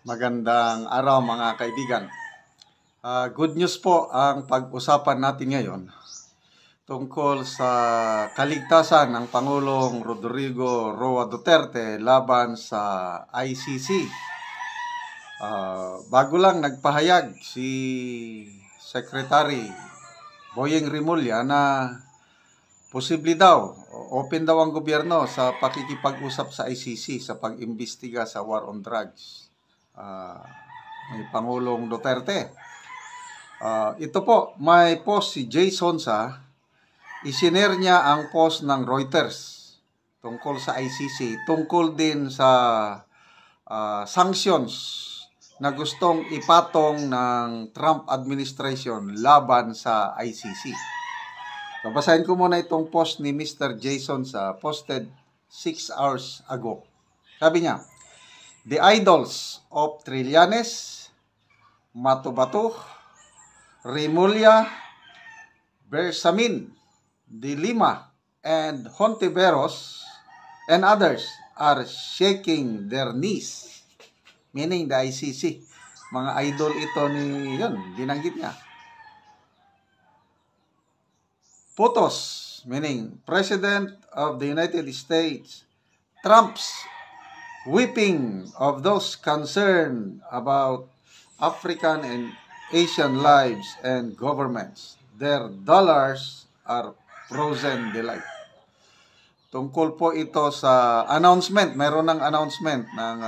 Magandang araw mga kaibigan. Good news po ang pag-usapan natin ngayon tungkol sa kaligtasan ng Pangulong Rodrigo Roa Duterte laban sa ICC. Bago lang nagpahayag si Secretary Boyeng Rimulya na posible daw, open daw ang gobyerno sa pakikipag-usap sa ICC sa pag-imbestiga sa war on drugs. May Pangulong Duterte. Ito po, may post si Jay Sonsa, isinare niya ang post ng Reuters tungkol sa ICC, tungkol din sa sanctions na gustong ipatong ng Trump administration laban sa ICC. So, basahin ko muna itong post ni Mr. Jay Sonsa, posted 6 hours ago. Sabi niya, "The idols of Trillanes, Matubato, Rimulya, Bersamin, De Lima, and Hontiveros, and others are shaking their knees." Meaning the ICC. Mga idol ito ni, yun, binanggit niya. Photos, meaning President of the United States, Trump's weeping of those concerned about African and Asian lives and governments. Their dollars are frozen delight. Tungkol po ito sa announcement, mayroon ng announcement ng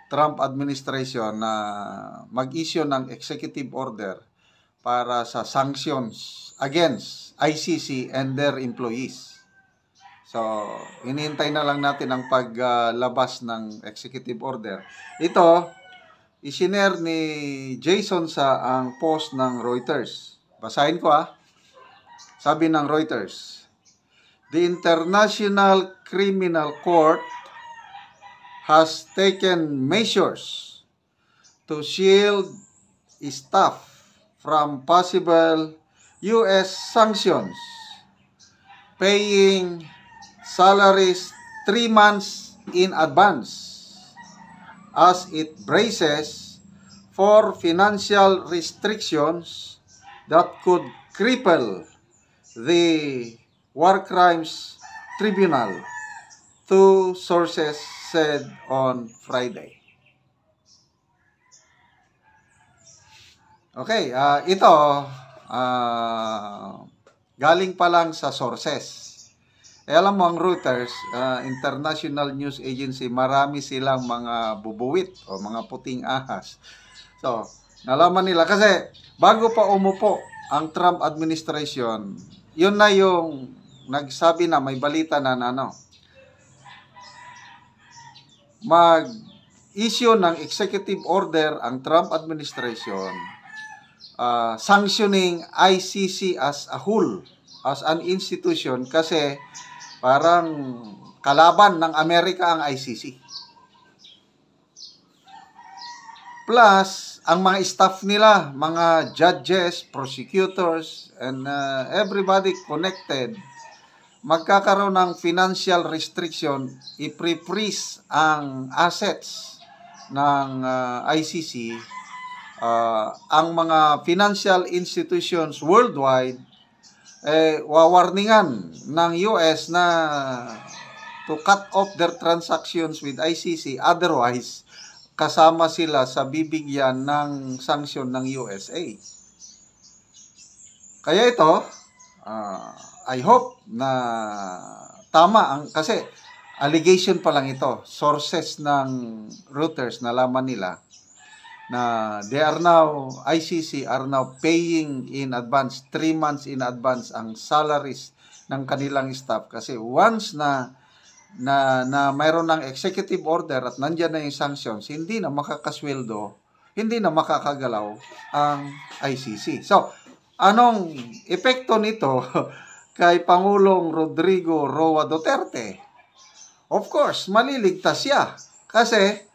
Trump administration na mag-issue ng executive order para sa sanctions against ICC and their employees. So, hinihintay na lang natin ang paglabas ng executive order. Ito, isinare ni Jason sa ang post ng Reuters. Basahin ko Sabi ng Reuters, "The International Criminal Court has taken measures to shield staff from possible U.S. sanctions, paying salaries 3 months in advance as it braces for financial restrictions that could cripple the War Crimes Tribunal," two sources said on Friday. Okay, ito galing pa lang sa sources. Alam mo ang Reuters, international news agency, marami silang mga bubuwit o mga puting ahas. So, nalaman nila kasi bago pa umupo ang Trump administration, yun na yung nagsabi na may balita na mag-issue ng executive order ang Trump administration sanctioning ICC as a whole, as an institution, kasi parang kalaban ng Amerika ang ICC. Plus, ang mga staff nila, mga judges, prosecutors, and everybody connected, magkakaroon ng financial restriction, i-freeze ang assets ng ICC. Ang mga financial institutions worldwide wawarningan ng US na to cut off their transactions with ICC, otherwise kasama sila sa bibigyan ng sanction ng USA. Kaya ito, I hope na tama kasi allegation pa lang ito, sources ng Reuters, nalaman nila na ICC are now paying in advance, 3 months in advance ang salaries ng kanilang staff. Kasi once na mayroon ng executive order at nandyan na yung sanctions, hindi na makakasweldo, hindi na makakagalaw ang ICC. So, anong epekto nito kay Pangulong Rodrigo Roa Duterte? Of course, maliligtas siya. Kasi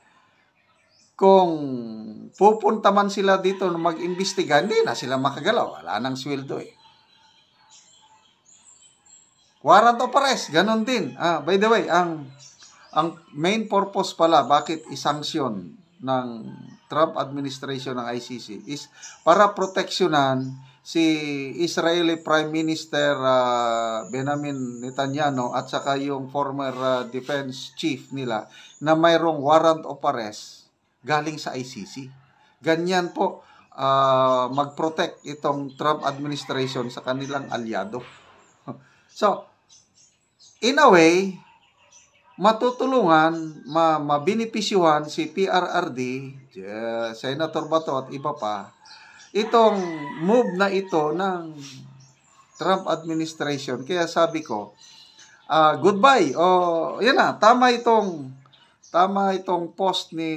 kung pupunta man sila dito na mag-imbestiga, hindi na sila makagalaw. Wala nang sweldo Warrant of arrest, ganun din. By the way, ang main purpose pala, bakit isanksyon ng Trump administration ng ICC is para proteksyonan si Israeli Prime Minister Benjamin Netanyahu at saka yung former defense chief nila na mayroong warrant of arrest galing sa ICC. Ganyan po mag-protect itong Trump administration sa kanilang alyado. So, in a way, matutulungan, mabinipisyuhan si PRRD, Senator Bato at iba pa, itong move na ito ng Trump administration. Kaya sabi ko, goodbye. Yan na, tama itong post ni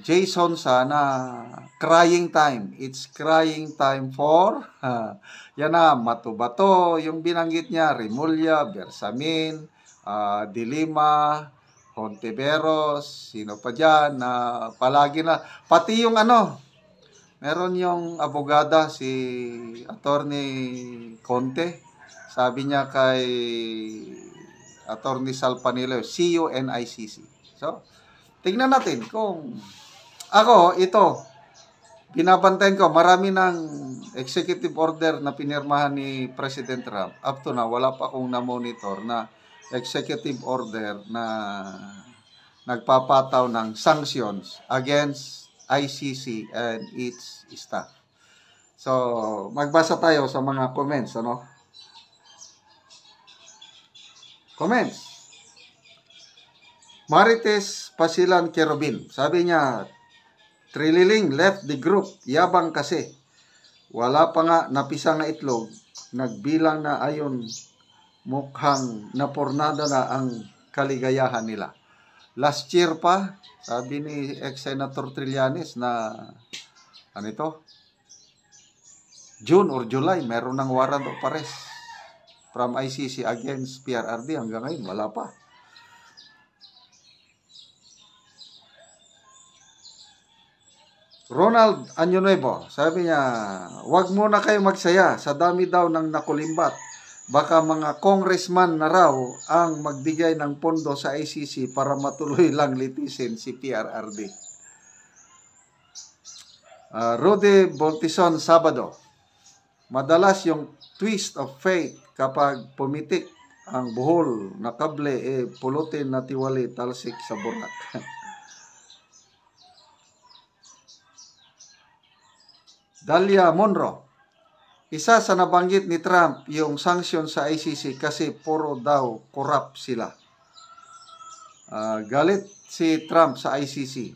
Jason sa na crying time. It's crying time for yan na, Matubato, yung binanggit niya, Remulla, Bersamin, Dilima, Hontiveros, sino pa dyan, palagi na, pati yung meron yung abogada, si Attorney Conte, sabi niya kay Attorney Salpanilo, CUNICC. So, tingnan natin kung ito, binabantayan ko, marami ng executive order na pinirmahan ni President Trump. Up to now, wala pa akong na-monitor na executive order na nagpapataw ng sanctions against ICC and its staff. So, magbasa tayo sa mga comments, Comments. Marites Pasilan Kerubin, sabi niya, Trililing left the group, yabang kasi. Wala pa nga napisa nga itlog, nagbilang na ayon, mukhang napornada na ang kaligayahan nila. Last year pa, sabi ni ex-Senator Trillanes na, June or July, meron ng warrant of arrest from ICC against PRRD. Hanggang ngayon, wala pa. Ronald Añonuevo, sabi niya, wag muna kayo magsaya, sa dami daw ng nakulimbat. Baka mga congressman na raw ang magbigay ng pondo sa ICC para matuloy lang litisin si PRRD. Rudy Boltison Sabado, madalas yung twist of fate kapag pumitik ang buhol na kable, pulutin na tiwali talsik sa burak. Dalia Monro, isa sa nabanggit ni Trump yung sanction sa ICC kasi puro daw corrupt sila. Galit si Trump sa ICC.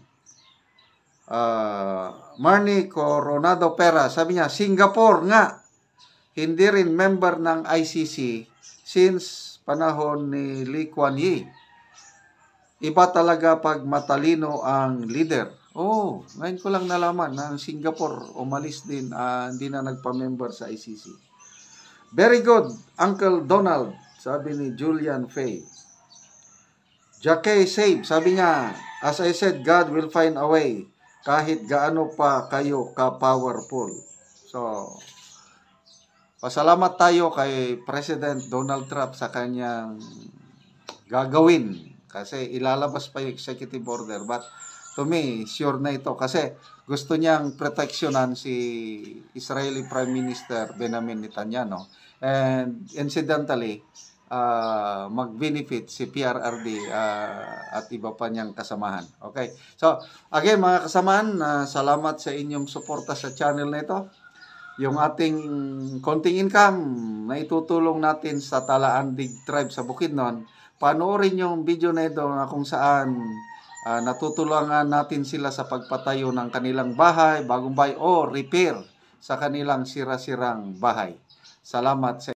Marnie Coronado Pera, sabi niya, Singapore nga, hindi rin member ng ICC since panahon ni Lee Kuan Yew. Iba talaga pag matalino ang leader. Ngayon ko lang nalaman na ang Singapore umalis din, hindi na nagpa-member sa ICC. Very good, Uncle Donald, sabi ni Julian Fay. Jackie Save, sabi niya, as I said, God will find a way kahit gaano pa kayo ka-powerful. So, pasalamat tayo kay President Donald Trump sa kanyang gagawin kasi ilalabas pa yung executive order, but to me, sure na ito kasi gusto niyang proteksyonan si Israeli Prime Minister Benjamin Netanyahu and incidentally mag-benefit si PRRD at iba pa niyang kasamahan. Okay. So, again mga kasamahan, salamat sa inyong suporta sa channel na ito. Yung ating konting income na itutulong natin sa Talaan Dig Tribe sa Bukidnon, panoorin yung video na ito na kung saan natutulungan natin sila sa pagpatayo ng kanilang bahay, bagong bahay o repair sa kanilang sira-sirang bahay. Salamat sa